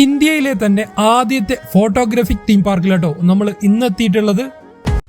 ഇന്ത്യയിലെ തന്നെ ആദ്യത്തെ ഫോട്ടോഗ്രാഫിക് തീം പാർക്കിലാട്ടോ നമ്മൾ ഇന്നെത്തിയിട്ടുള്ളത്.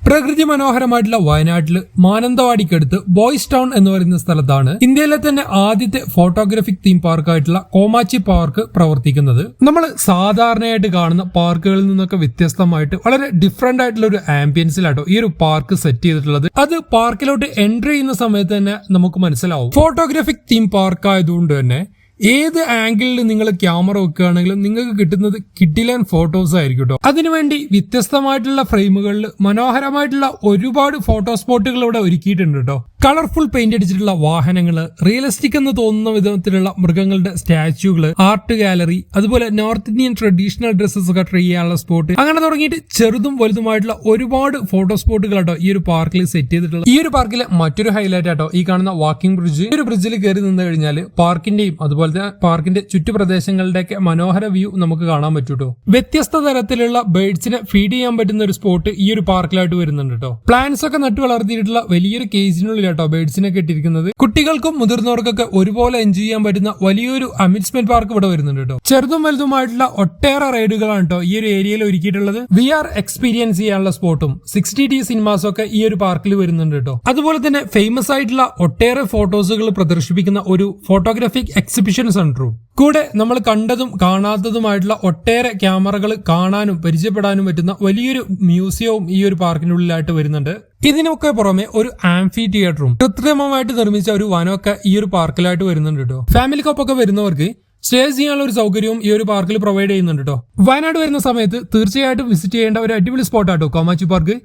പ്രകൃതി മനോഹരമായിട്ടുള്ള വയനാട്ടില് മാനന്തവാടിക്കടുത്ത് ബോയ്സ് ടൗൺ എന്ന് പറയുന്ന സ്ഥലത്താണ് ഇന്ത്യയിലെ തന്നെ ആദ്യത്തെ ഫോട്ടോഗ്രാഫിക് തീം പാർക്കായിട്ടുള്ള കോമാച്ചി പാർക്ക് പ്രവർത്തിക്കുന്നത്. നമ്മൾ സാധാരണയായിട്ട് കാണുന്ന പാർക്കുകളിൽ നിന്നൊക്കെ വ്യത്യസ്തമായിട്ട് വളരെ ഡിഫറെന്റ് ആയിട്ടുള്ള ഒരു ആംബിയൻസിലാട്ടോ ഈ ഒരു പാർക്ക് സെറ്റ് ചെയ്തിട്ടുള്ളത്. അത് പാർക്കിലോട്ട് എൻട്രി ചെയ്യുന്ന സമയത്ത് തന്നെ നമുക്ക് മനസ്സിലാവും. ഫോട്ടോഗ്രാഫിക് തീം പാർക്ക് ആയതുകൊണ്ട് തന്നെ ഏത് ആംഗിളിൽ നിങ്ങൾ ക്യാമറ വെക്കുകയാണെങ്കിലും നിങ്ങൾക്ക് കിട്ടുന്നത് കിടിലൻ ഫോട്ടോസ് ആയിരിക്കും കേട്ടോ. അതിനുവേണ്ടി വ്യത്യസ്തമായിട്ടുള്ള ഫ്രെയിമുകളിൽ മനോഹരമായിട്ടുള്ള ഒരുപാട് ഫോട്ടോ സ്പോട്ടുകൾ ഇവിടെ ഒരുക്കിയിട്ടുണ്ട് കേട്ടോ. കളർഫുൾ പെയിന്റ് അടിച്ചിട്ടുള്ള വാഹനങ്ങള്, റിയലിസ്റ്റിക് എന്ന് തോന്നുന്ന വിധത്തിലുള്ള മൃഗങ്ങളുടെ സ്റ്റാച്യൂകള്, ആർട്ട് ഗാലറി, അതുപോലെ നോർത്ത് ഇന്ത്യൻ ട്രഡീഷണൽ ഡ്രസ്സസ് ഒക്കെ ട്രൈ ചെയ്യാനുള്ള സ്പോട്ട്, അങ്ങനെ തുടങ്ങിയിട്ട് ചെറുതും വലുതുമായിട്ടുള്ള ഒരുപാട് ഫോട്ടോ സ്പോട്ടുകൾ കേട്ടോ ഈ ഒരു പാർക്കിൽ സെറ്റ് ചെയ്തിട്ടുള്ളത്. ഈ ഒരു പാർക്കിലെ മറ്റൊരു ഹൈലൈറ്റ് ആട്ടോ ഈ കാണുന്ന വാക്കിംഗ് ബ്രിഡ്ജ്. ഈ ഒരു ബ്രിഡ്ജിൽ കയറി നിന്ന് കഴിഞ്ഞാൽ പാർക്കിന്റെയും അതുപോലെ പാർക്കിന്റെ ചുറ്റുപ്രദേശങ്ങളുടെയൊക്കെ മനോഹര വ്യൂ നമുക്ക് കാണാൻ പറ്റും കേട്ടോ. വ്യത്യസ്ത തരത്തിലുള്ള ബേർഡ്സിനെ ഫീഡ് ചെയ്യാൻ പറ്റുന്ന ഒരു സ്പോട്ട് ഈ ഒരു പാർക്കിലായിട്ട് വരുന്നുണ്ട് കേട്ടോ. പ്ലാന്റ്സ് ഒക്കെ നട്ടു വളർത്തിയിട്ടുള്ള വലിയൊരു കേജിനുള്ളിൽ ബേഡ്സിനെ കെട്ടിയിരിക്കുന്നത്. കുട്ടികൾക്കും മുതിർന്നവർക്കൊക്കെ ഒരുപോലെ എൻജോയ് ചെയ്യാൻ പറ്റുന്ന വലിയൊരു അമ്യൂസ്മെന്റ് പാർക്ക് ഇവിടെ വരുന്നുണ്ട് കേട്ടോ. ചെറുതും വലുതുമായിട്ടുള്ള ഒട്ടേറെ റൈഡുകളാണ് കേട്ടോ ഈ ഒരു ഏരിയയിൽ ഒരുക്കിയിട്ടുള്ളത്. VR എക്സ്പീരിയൻസ് ചെയ്യാനുള്ള സ്പോട്ടും 60D സിനിമാസും ഒക്കെ ഈ ഒരു പാർക്കിൽ വരുന്നുണ്ട് കേട്ടോ. അതുപോലെ തന്നെ ഫേമസ് ആയിട്ടുള്ള ഒട്ടേറെ ഫോട്ടോസുകൾ പ്രദർശിപ്പിക്കുന്ന ഒരു ഫോട്ടോഗ്രാഫിക് എക്സിബിഷൻ സെന്ററും കൂടെ നമ്മൾ കണ്ടതും കാണാത്തതുമായിട്ടുള്ള ഒട്ടേറെ ക്യാമറകൾ കാണാനും പരിചയപ്പെടാനും പറ്റുന്ന വലിയൊരു മ്യൂസിയവും ഈ ഒരു പാർക്കിനുള്ളിലായിട്ട് വരുന്നുണ്ട്. ഇതിനൊക്കെ പുറമെ ഒരു ആംഫി തിയേറ്ററും കൃത്രിമമായിട്ട് നിർമ്മിച്ച ഒരു വനമൊക്കെ ഈ ഒരു പാർക്കിലായിട്ട് വരുന്നുണ്ട് കേട്ടോ. ഫാമിലിക്കൊപ്പൊക്കെ വരുന്നവർക്ക് സ്റ്റേ ചെയ്യാനുള്ള ഒരു സൗകര്യവും ഈ ഒരു പാർക്കിൽ പ്രൊവൈഡ് ചെയ്യുന്നുണ്ട് കേട്ടോ. വയനാട് വരുന്ന സമയത്ത് തീർച്ചയായിട്ടും വിസിറ്റ് ചെയ്യേണ്ട ഒരു അടിപൊളി സ്പോട്ടാട്ടോ കോമാച്ചി പാർക്ക്.